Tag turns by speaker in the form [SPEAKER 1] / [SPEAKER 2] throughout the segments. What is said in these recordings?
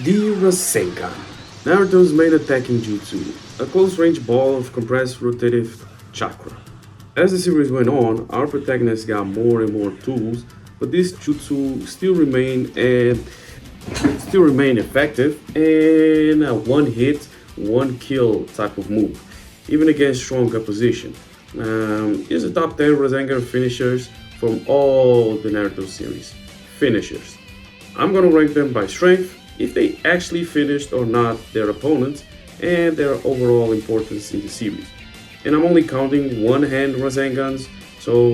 [SPEAKER 1] The Rasengan, Naruto's main attacking jutsu, a close-range ball of compressed rotative chakra. As the series went on, our protagonist got more and more tools, but this jutsu still remain effective and a one hit, one kill type of move, even against strong opposition. Here's the top 10 Rasengan finishers from all the Naruto series. Finishers. I'm gonna rank them by strength, if they actually finished or not their opponents, and their overall importance in the series. And I'm only counting one-hand Rasengans, so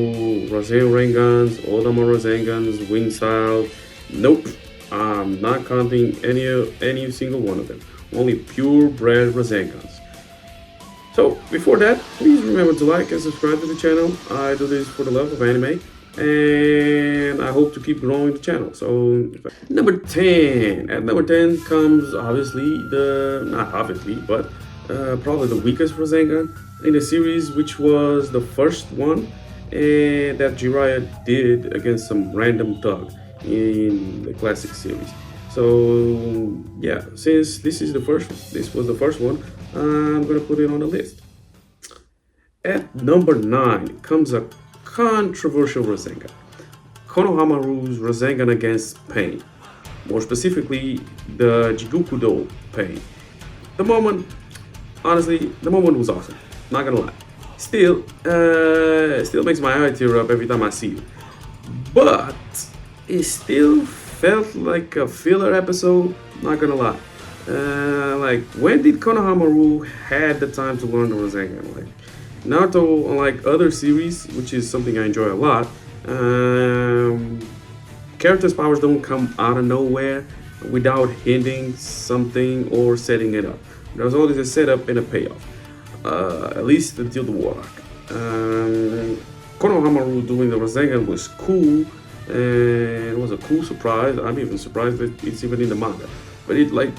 [SPEAKER 1] Rasengans, Odama Rasengans, Wing Style. Nope, I'm not counting any single one of them. Only pure-bred Rasengans. So before that, please remember to like and subscribe to the channel. I do this for the love of anime, and I hope to keep growing the channel. So number 10. At number 10 comes obviously not obviously, but probably the weakest Rasengan in the series, which was the first one that Jiraiya did against some random thug in the classic series. So yeah, since this was the first one, I'm gonna put it on the list. At number 9 comes a controversial Rasengan. Konohamaru's Rasengan against Pain. More specifically, the Jigukudo Pain. The moment, honestly, the moment was awesome. Not gonna lie. Still makes my eye tear up every time I see it. But it still felt like a filler episode. Not gonna lie. Like, when did Konohamaru had the time to learn the Rasengan? Like, Naruto, unlike other series, which is something I enjoy a lot, characters' powers don't come out of nowhere without hinting something or setting it up. There's always a setup and a payoff, at least until the war arc. Konohamaru doing the Rasengan was cool, and it was a cool surprise. I'm even surprised that it's even in the manga, but it like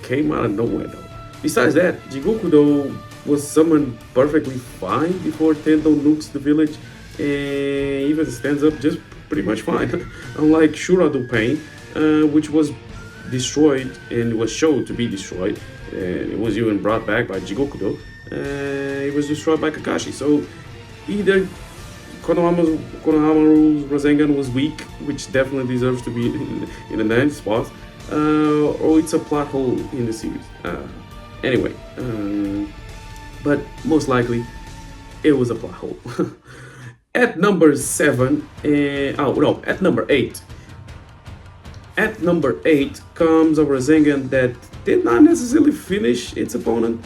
[SPEAKER 1] came out of nowhere though. Besides that, Jigukudo was summoned perfectly fine before Tendo nukes the village, and even stands up just pretty much fine. Unlike Shurado Pain, which was destroyed and was shown to be destroyed, and it was even brought back by Jigukudo, it was destroyed by Kakashi. So either Konohamaru's Rasengan was weak, which definitely deserves to be in the ninth spot, or it's a plot hole in the series. Anyway, but most likely it was a plot hole. At number 7, at number 8. At number 8 comes a Rasengan that did not necessarily finish its opponent,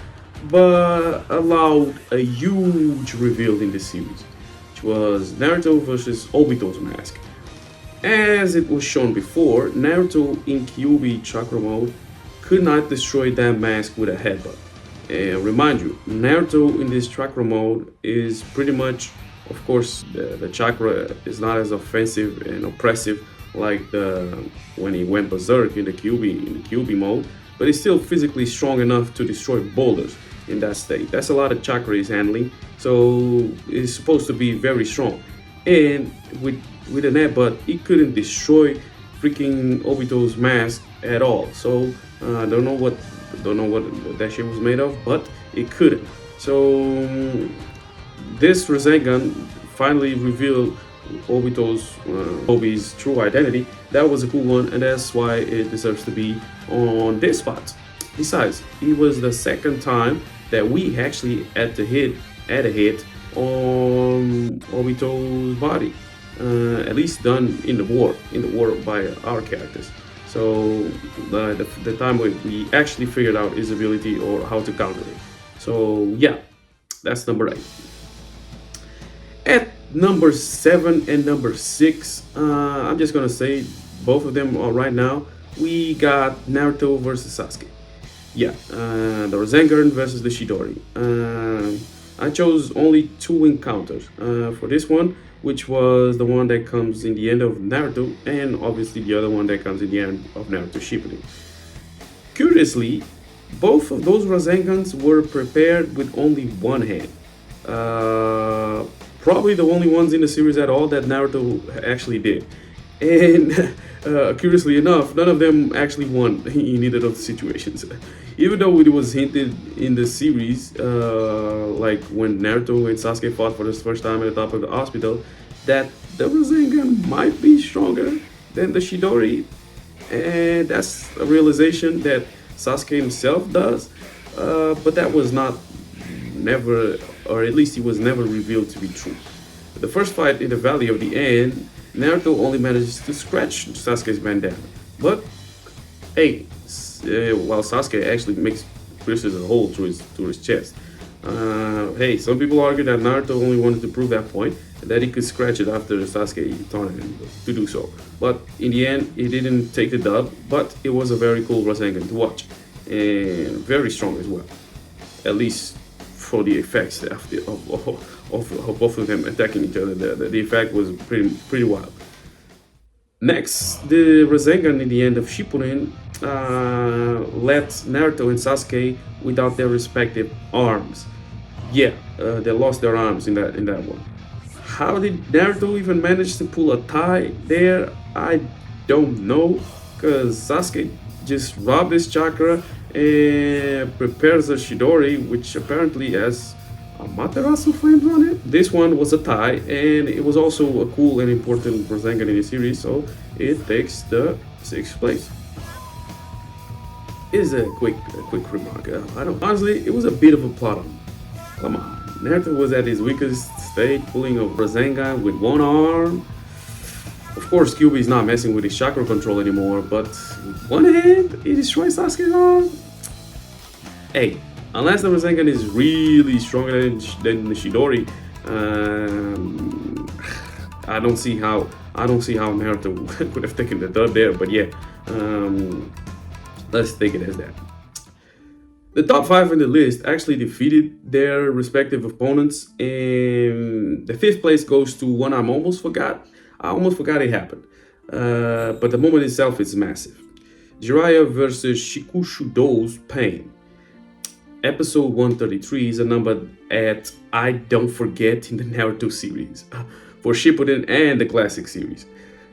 [SPEAKER 1] but allowed a huge reveal in the series, which was Naruto versus Obito's mask. As it was shown before, Naruto in Kyuubi chakra mode could not destroy that mask with a headbutt. And remind you, Naruto in this chakra mode is pretty much, of course, the chakra is not as offensive and oppressive like when he went berserk in the Kyuubi mode, but he's still physically strong enough to destroy boulders in that state. That's a lot of chakra he's handling, so it's supposed to be very strong. And with an headbutt, he couldn't destroy freaking Obito's mask at all. So I don't know what that shit was made of, but it couldn't. So this Rasengan finally revealed Obi's true identity. That was a cool one, and that's why it deserves to be on this spot. Besides, it was the second time that we actually had a hit on Obito's body, at least done in the war by our characters. So the time when we actually figured out his ability or how to counter it. So yeah, that's number 8. At number 7 and number 6, I'm just gonna say both of them right now. We got Naruto versus Sasuke. Yeah, the Rasengan versus the Chidori. I chose only 2 encounters for this one, which was the one that comes in the end of Naruto, and obviously the other one that comes in the end of Naruto Shippuden. Curiously, both of those Rasengans were prepared with only one hand. Probably the only ones in the series at all that Naruto actually did. And Curiously enough, none of them actually won in either of the situations. Even though it was hinted in the series, like when Naruto and Sasuke fought for the first time at the top of the hospital, that the Rasengan might be stronger than the Shidori, and that's a realization that Sasuke himself does. But that was not never, or at least it was never revealed to be true. The first fight in the Valley of the End, Naruto only manages to scratch Sasuke's bandana. But hey, while Sasuke actually makes pierces a hole through his chest. Hey, some people argue that Naruto only wanted to prove that point, and that he could scratch it after Sasuke taunted him to do so. But in the end, he didn't take the dub, but it was a very cool Rasengan to watch, and very strong as well. At least for the effects of both of them attacking each other. The effect was pretty wild. Next, the Rasengan in the end of Shippuden let Naruto and Sasuke without their respective arms. Yeah, they lost their arms in that one. How did Naruto even manage to pull a tie there? I don't know, cause Sasuke just robbed his chakra and prepares a Shidori, which apparently has Amaterasu flames on it. This one was a tie, and it was also a cool and important Rasengan in the series, so it takes the 6th place. Is a quick remark. I don't honestly, it was a bit of a plot hole. Come on, Naruto was at his weakest state, pulling a Rasengan with one arm. Of course, Kyuubi's not messing with his chakra control anymore, but with one hand, he destroys Sasuke's arm. Hey, unless the Rasengan is really stronger than the Shidori, I don't see how Naruto could have taken the dub there. But yeah, let's take it as that. The top 5 in the list actually defeated their respective opponents, and the 5th place goes to one I almost forgot it happened. But the moment itself is massive. Jiraiya versus Shikushudo's Pain. Episode 133 is a number at I don't forget in the Naruto series for Shippuden and the classic series.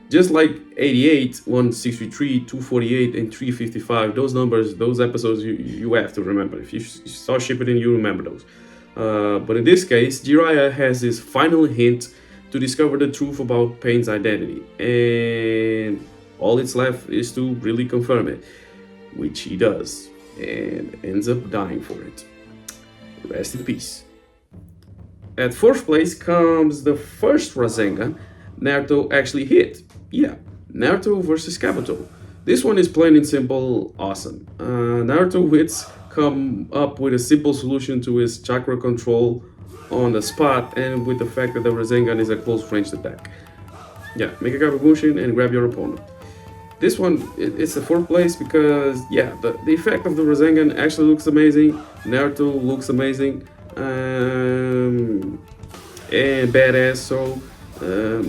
[SPEAKER 1] Just like 88, 163, 248, and 355, those numbers, those episodes you have to remember. If you saw Shippuden, you remember those. But in this case, Jiraiya has his final hint to discover the truth about Pain's identity, and all it's left is to really confirm it, which he does, and ends up dying for it. Rest in peace. At 4th place comes the first Rasengan Naruto actually hit. Yeah, Naruto versus Kabuto. This one is plain and simple awesome. Naruto hits come up with a simple solution to his chakra control on the spot, and with the fact that the Rasengan is a close ranged attack. Yeah, make a Kabumushin and grab your opponent. This one, it's the 4th place because, yeah, the effect of the Rasengan actually looks amazing. Naruto looks amazing. And badass, so, and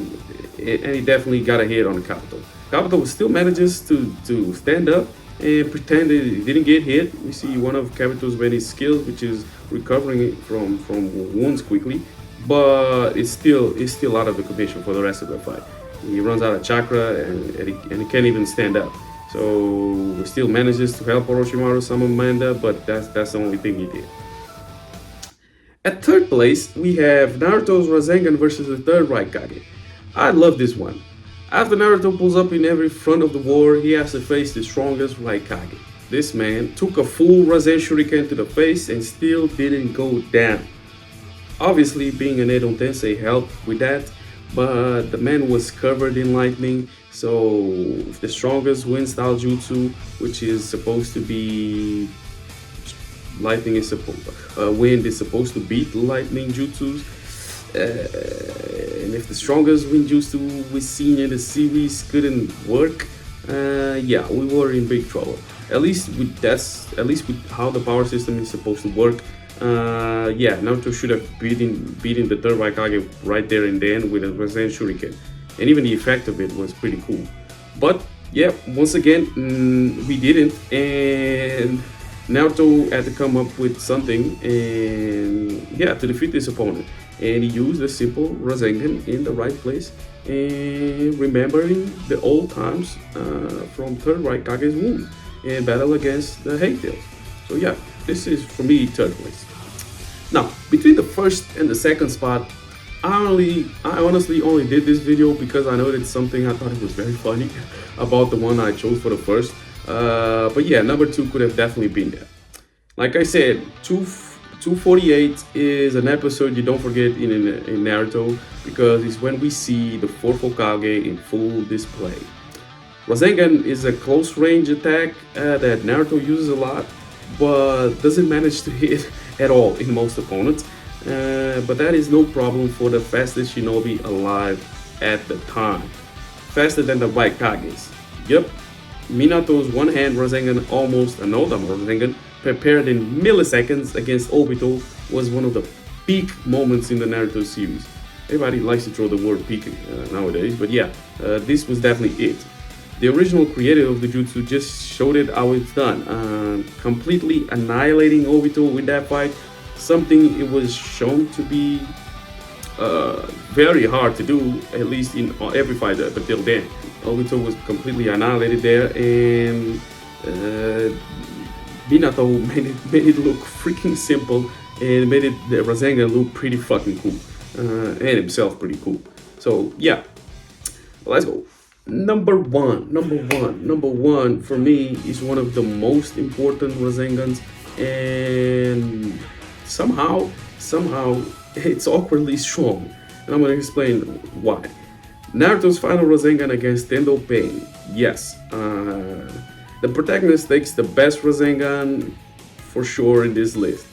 [SPEAKER 1] he definitely got a hit on Kabuto. Kabuto still manages to stand up and pretend that he didn't get hit. We see one of Kabuto's many skills, which is recovering from wounds quickly, but it's still out of the commission for the rest of the fight. He runs out of chakra and he can't even stand up. So he still manages to help Orochimaru summon Manda, but that's the only thing he did. At 3rd place, we have Naruto's Rasengan versus the 3rd Raikage. I love this one. After Naruto pulls up in every front of the war, he has to face the strongest Raikage. This man took a full Rasen Shuriken to the face and still didn't go down. Obviously, being an Edo Tensei helped with that, but the man was covered in lightning, so the strongest wind style jutsu, which is supposed to be wind is supposed to beat lightning jutsus, and if the strongest wind jutsu we've seen in the series couldn't work, yeah, we were in big trouble. At least with how the power system is supposed to work. Yeah, Naruto should have beaten the 3rd Raikage right there and then with a Rasen Shuriken, and even the effect of it was pretty cool. But yeah, once again, we didn't, and Naruto had to come up with something, and yeah, to defeat this opponent. and he used the simple Rasengan in the right place, and remembering the old times from Third Right Kage's wound and battle against the Haytails. So yeah, this is for me third place. Now, between the first and the second spot, I honestly only did this video because I noticed something I thought it was very funny about the one I chose for the first. But yeah, number 2 could have definitely been there. Like I said, 248 is an episode you don't forget in Naruto, because it's when we see the fourth Hokage in full display. Rasengan is a close range attack that Naruto uses a lot, but doesn't manage to hit at all in most opponents. But that is no problem for the fastest shinobi alive at the time. Faster than the White Kages. Yep, Minato's one-hand Rasengan, almost an Odama Rasengan, prepared in milliseconds against Obito, was one of the peak moments in the Naruto series. Everybody likes to throw the word peak nowadays, but yeah, this was definitely it. The original creator of the jutsu just showed it how it's done, completely annihilating Obito with that fight, something it was shown to be very hard to do, at least in every fight up until then. Obito was completely annihilated there, and Minato made it look freaking simple, and made the Rasengan look pretty fucking cool, and himself pretty cool. So yeah, let's go. Number one for me is one of the most important Rasengans, and somehow it's awkwardly strong, and I'm gonna explain why. Naruto's final Rasengan against Tendo Pain. Yes, the protagonist takes the best Rasengan for sure in this list.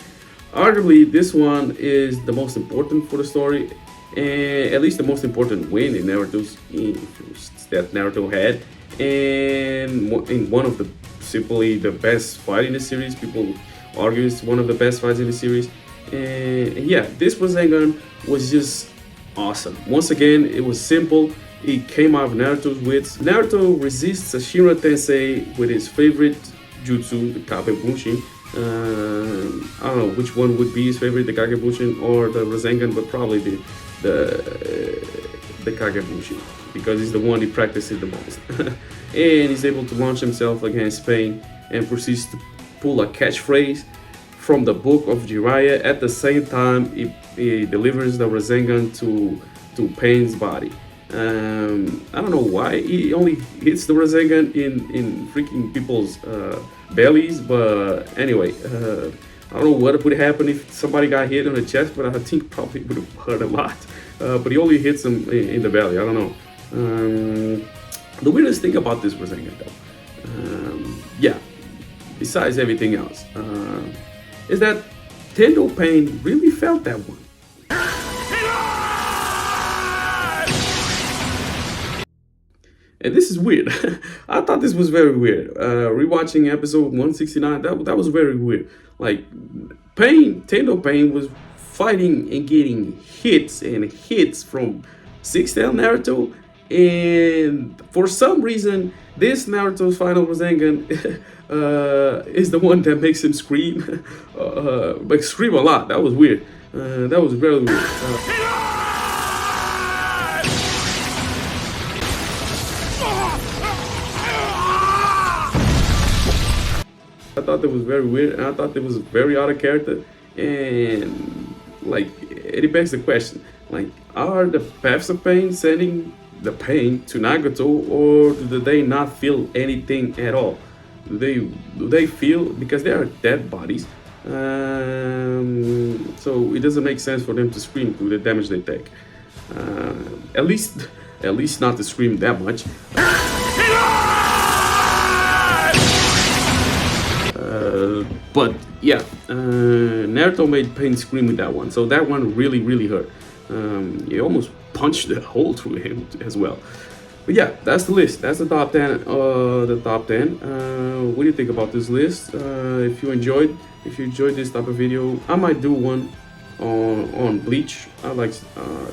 [SPEAKER 1] Arguably, this one is the most important for the story, and at least the most important win in that Naruto had, and in one of the simply the best fight in the series. People argue it's one of the best fights in the series, and yeah, this Rasengan was just awesome. Once again, it was simple. It came out of Naruto's wits. Naruto resists Ashira Tensei with his favorite jutsu, the Kakebushin. I don't know which one would be his favorite, the Kakebushin or the Rasengan, but probably the Kakebushin, because he's the one he practices the most. And he's able to launch himself against Pain and proceeds to pull a catchphrase from the book of Jiraiya. At the same time, he delivers the Rasengan to Pain's body. I don't know why he only hits the Rasengan in freaking people's bellies, but anyway, I don't know what would happen if somebody got hit on the chest, but I think probably would have hurt a lot. But he only hits him in the belly. I don't know. The weirdest thing about this Rasengan, though, yeah, besides everything else, is that Tendo Pain really felt that one. And this is weird. I thought this was very weird. Rewatching episode 169, that was very weird. Like, Tendo Pain was fighting and getting hits and hits from 6-tail Naruto, and for some reason, this Naruto's final Rasengan is the one that makes him scream, like scream a lot. That was weird. That was very weird. I thought that was very weird, and I thought that was very out of character, and like it begs the question: like, are the paths of pain sending the pain to Nagato, or do they not feel anything at all? Do they feel, because they are dead bodies? So it doesn't make sense for them to scream through the damage they take. At least not to scream that much. But yeah, Naruto made Pain scream with that one, so that one really hurt. He almost punched a hole through him as well. But yeah, that's the list. That's the top 10. What do you think about this list? If you enjoyed this type of video, I might do one on Bleach. I like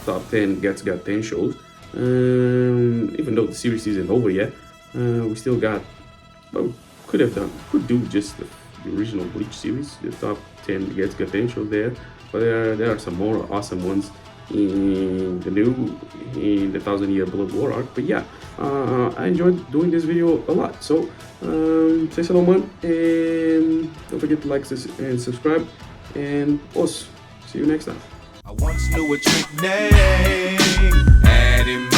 [SPEAKER 1] top 10 got 10 shows. Even though the series isn't over yet, we still got. Well, could do just the original Bleach series. The top 10 gets potential there, but there are some more awesome ones in the Thousand Year Blood War arc. But yeah, I enjoyed doing this video a lot. So say hello, man, and don't forget to like this and subscribe. And us, see you next time.
[SPEAKER 2] I once knew a trick name, and it